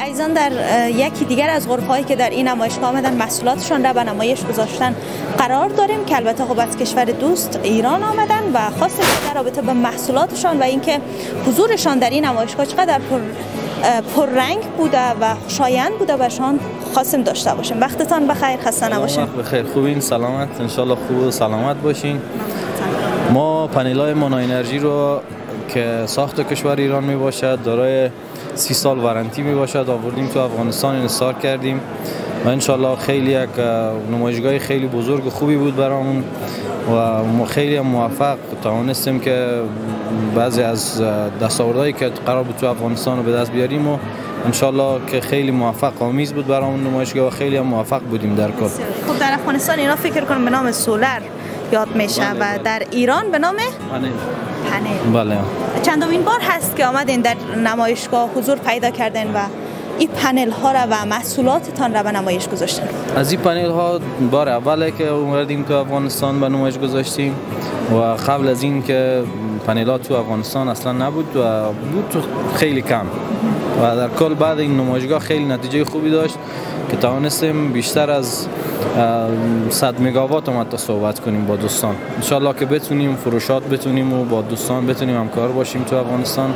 ایضا در یکی دیگر از غرفه‌هایی که در این نمایشگاه آمدن محصولاتشان را به نمایش گذاشتن قرار داریم که البته خب از کشور دوست ایران آمدن و خاصه در رابطه با محصولاتشان و اینکه حضورشان در این نمایشگاه چقدر پررنگ بوده و خوشایند بوده برشان خواستیم داشته باشیم. وقتتان بخیر، خسته نباشین. وقت بخیر، خوبین، سلامت، انشالله خوب و سلامت باشین. ما پنل‌های مونو انرژی رو که ساخت کشور ایران می باشد، دارای 30 سال وارنتی می باشد، آوردیم تو افغانستان انحصار کردیم و انشالله خیلی یک نمایشگاه خیلی بزرگ و خوبی بود برامون و ما خیلی موفق توانستیم که بعضی از دستاوردهایی که قرار بود تو افغانستان رو به دست بیاریم و انشالله که خیلی موفق آمیز بود برامون نمایشگاه و خیلی موفق بودیم در کار. خب در افغانستان اینا فکر کنم به نام سولر یاد میشه و در ایران به نام پنل. بله. چندمین بار هست که آمدین در نمایشگاه حضور پیدا کردین و این پنل ها را و محصولاتتان را به نمایش گذاشتین؟ از این پنل ها بار اوله که اومدیم تو افغانستان به نمایش گذاشتیم و قبل از این که پنل ها تو افغانستان اصلا نبود و بود تو خیلی کم و در کل بعد این نمایشگاه خیلی نتیجه خوبی داشت که توانستیم بیشتر از 100 مگاوات اومد صحبت کنیم با دوستان. انشالله که بتونیم فروشات بتونیم و با دوستان بتونیم همکار باشیم تو افغانستان.